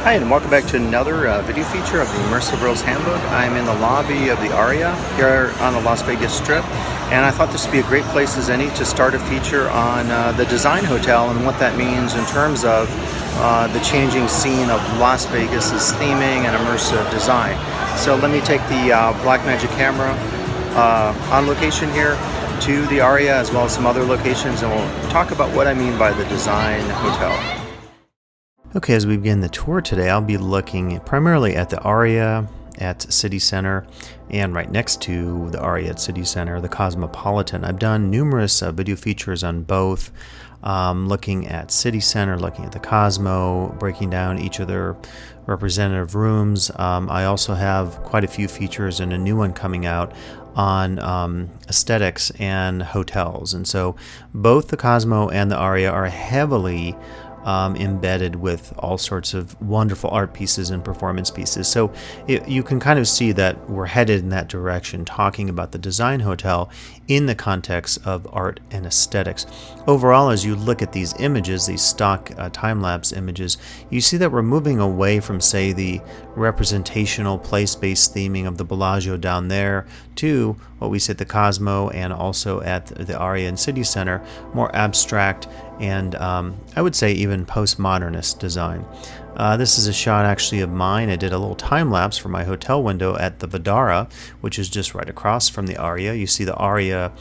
Hi, and welcome back to another video feature of the Immersive Worlds Handbook. I'm in the lobby of the Aria here on the Las Vegas Strip, and I thought this would be a great place as any to start a feature on the design hotel and what that means in terms of the changing scene of Las Vegas's theming and immersive design. So let me take the Blackmagic camera on location here to the Aria as well as some other locations, and we'll talk about what I mean by the design hotel. Okay, as we begin the tour today, I'll be looking primarily at the Aria at City Center, and right next to the Aria at City Center, the Cosmopolitan. I've done numerous video features on both, looking at City Center, looking at the Cosmo, breaking down each of their representative rooms. I also have quite a few features and a new one coming out on aesthetics and hotels. And so both the Cosmo and the Aria are heavily embedded with all sorts of wonderful art pieces and performance pieces. So you can kind of see that we're headed in that direction, talking about the design hotel in the context of art and aesthetics. Overall, as you look at these images, these stock time-lapse images, you see that we're moving away from, say, the representational place-based theming of the Bellagio down there to what we see at the Cosmo and also at the Aria and City Center, more abstract and I would say even postmodernist design. This is a shot actually of mine. I did a little time lapse for my hotel window at the Vdara, which is just right across from the Aria. You see the Aria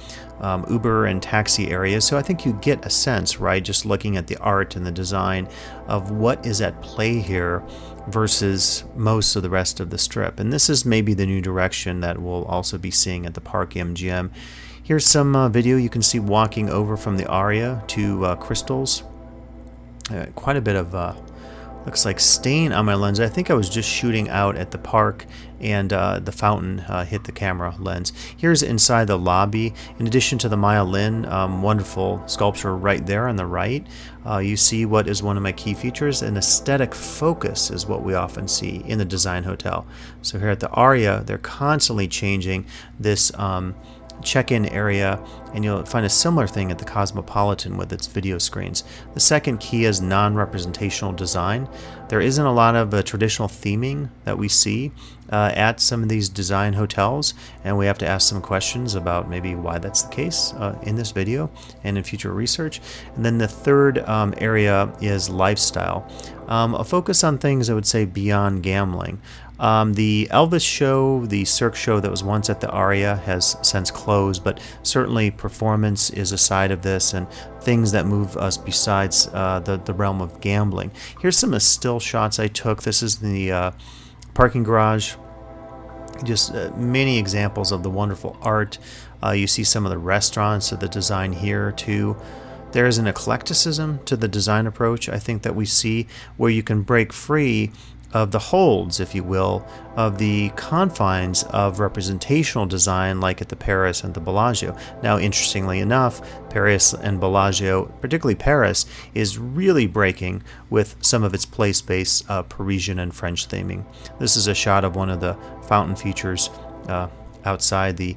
Uber and taxi area, so I think you get a sense, right, just looking at the art and the design of what is at play here versus most of the rest of the Strip. And this is maybe the new direction that we'll also be seeing at the Park MGM. Here's some video you can see walking over from the Aria to Crystals. Quite a bit of looks like stain on my lens. I think I was just shooting out at the park and the fountain hit the camera lens. Here's inside the lobby. In addition to the Maya Lin, wonderful sculpture right there on the right, you see what is one of my key features. An aesthetic focus is what we often see in the design hotel. So here at the Aria, they're constantly changing this check-in area, and you'll find a similar thing at the Cosmopolitan with its video screens. The second key is non-representational design. There isn't a lot of traditional theming that we see at some of these design hotels, and we have to ask some questions about maybe why that's the case in this video and in future research. And then the third area is lifestyle. A focus on things I would say beyond gambling. The Elvis show, the Cirque show that was once at the Aria, has since closed, but certainly performance is a side of this and things that move us besides the realm of gambling. Here's some still shots I took. This is the parking garage. Just many examples of the wonderful art. You see some of the restaurants, so the design here too. There is an eclecticism to the design approach, I think, that we see, where you can break free of the holds, if you will, of the confines of representational design like at the Paris and the Bellagio. Now, interestingly enough, Paris and Bellagio, particularly Paris, is really breaking with some of its place-based Parisian and French theming. This is a shot of one of the fountain features outside the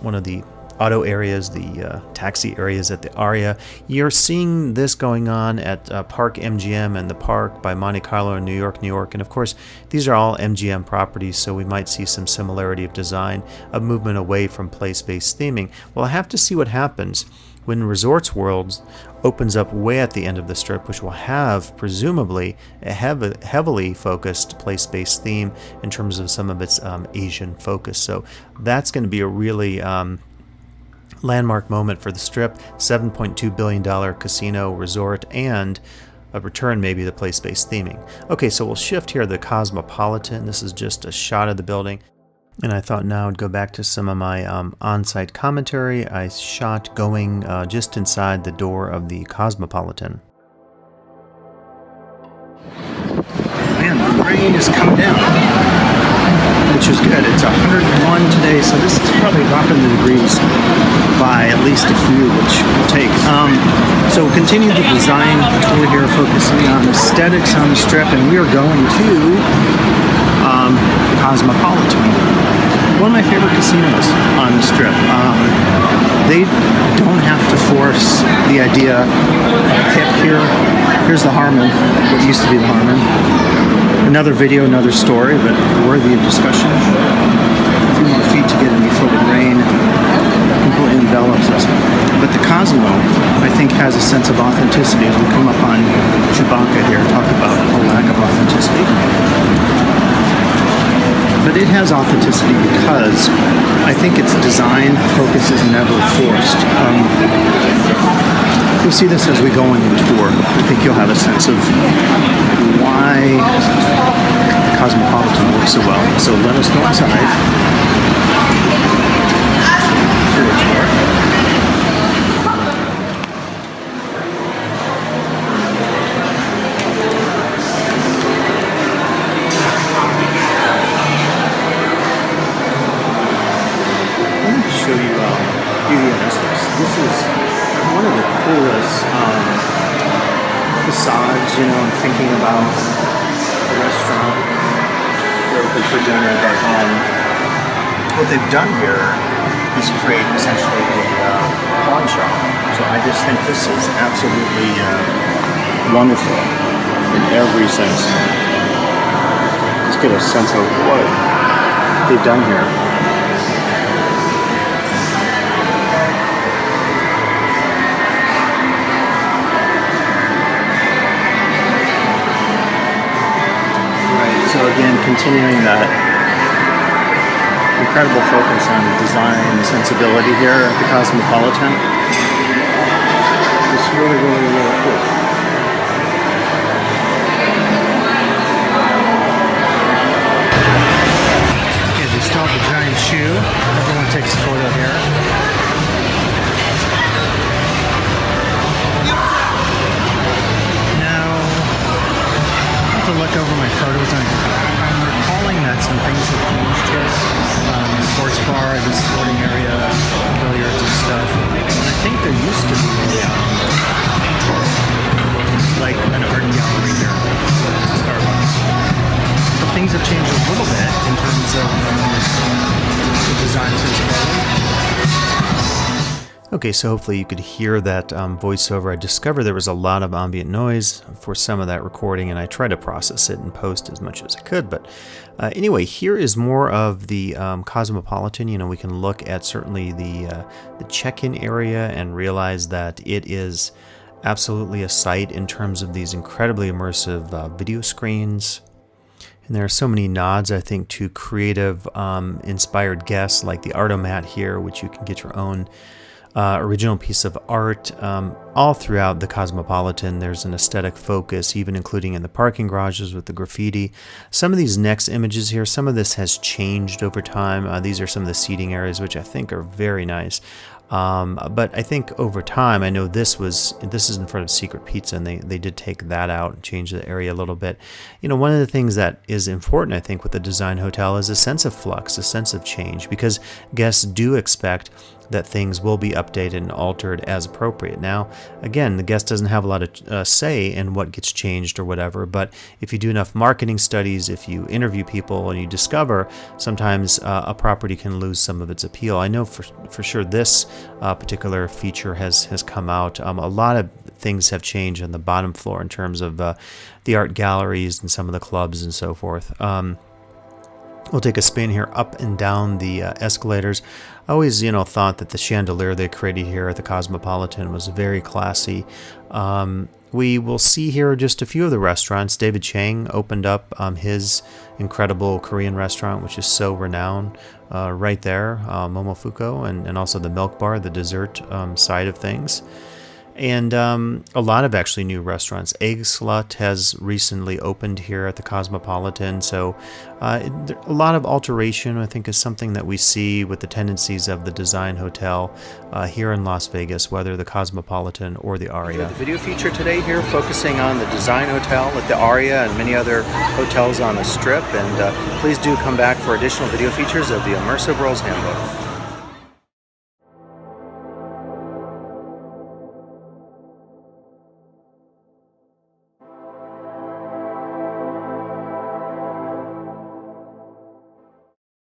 one of the auto areas, the taxi areas at the Aria. You're seeing this going on at Park MGM and the Park by Monte Carlo in New York, and of course these are all MGM properties, so we might see some similarity of design, a movement away from place-based theming. Well, I have to see what happens when Resorts World opens up way at the end of the Strip, which will have presumably a heavily focused place-based theme in terms of some of its Asian focus. So that's going to be a really landmark moment for the Strip. $7.2 billion casino resort and a return maybe to place-based theming. Okay, so we'll shift here to the Cosmopolitan. This is just a shot of the building, and I thought now I'd go back to some of my on-site commentary I shot going just inside the door of the Cosmopolitan. Man, the rain is coming down, which is good. It's 101 today, so this is probably dropping the degrees by at least a few, which we'll take. So we'll continue the design tour here, focusing on aesthetics on the Strip, and we are going to the Cosmopolitan, one of my favorite casinos on the Strip. They don't have to force the the idea tip here. Here's the Harmon, what used to be the Harmon. Another video, another story, but worthy of discussion. A few more feet to get in before the rain completely envelops us. But the Cosmo, I think, has a sense of authenticity. As we come up on Chewbacca here, talk about a lack of authenticity. But it has authenticity because I think its design focus is never forced. You'll see this as we go on the tour. I think you'll have a sense of why Cosmopolitan works so well. So let us go inside. For a tour. Show you Beauty and Essex. This is one of the coolest facades, you know, I'm thinking about a restaurant. They're open for dinner, but what they've done here is create essentially a pawn shop. So I just think this is absolutely wonderful in every sense. Just get a sense of what they've done here. So again, continuing that incredible focus on design and sensibility here at the Cosmopolitan. It's really, really, really cool. Okay, they installed the giant shoe. Everyone takes a photo here. To look over my photos, I'm recalling that some things have changed here. Sports bar, the sporting area, billiards and stuff. And I think there used to be like an art gallery here, Starbucks. But things have changed a little bit in terms of the design sensibility. Okay, so hopefully you could hear that voiceover. I discovered there was a lot of ambient noise for some of that recording, and I tried to process it and post as much as I could. But anyway, here is more of the Cosmopolitan. You know, we can look at certainly the check-in area and realize that it is absolutely a sight in terms of these incredibly immersive video screens. And there are so many nods, I think, to creative, inspired guests like the Artomat here, which you can get your own original piece of art. All throughout the Cosmopolitan, there's an aesthetic focus, even including in the parking garages with the graffiti. Some of these next images here, some of this has changed over time. These are some of the seating areas, which I think are very nice. But I think over time, I know this is in front of Secret Pizza, and they did take that out and change the area a little bit. You know, one of the things that is important, I think, with the design hotel is a sense of flux, a sense of change, because guests do expect that things will be updated and altered as appropriate. Now, again, the guest doesn't have a lot of say in what gets changed or whatever, but if you do enough marketing studies, if you interview people and you discover, sometimes a property can lose some of its appeal. I know for sure this particular feature has come out. A lot of things have changed on the bottom floor in terms of the art galleries and some of the clubs and so forth. We'll take a spin here up and down the escalators. I always, thought that the chandelier they created here at the Cosmopolitan was very classy. We will see here just a few of the restaurants. David Chang opened up his incredible Korean restaurant, which is so renowned, right there, Momofuku, and also the Milk Bar, the dessert side of things. And a lot of actually new restaurants. Egg Slut has recently opened here at the Cosmopolitan, so a lot of alteration, I think, is something that we see with the tendencies of the design hotel here in Las Vegas, whether the Cosmopolitan or the Aria. The video feature today here focusing on the design hotel at the Aria and many other hotels on the Strip, and please do come back for additional video features of the Immersive Worlds Handbook.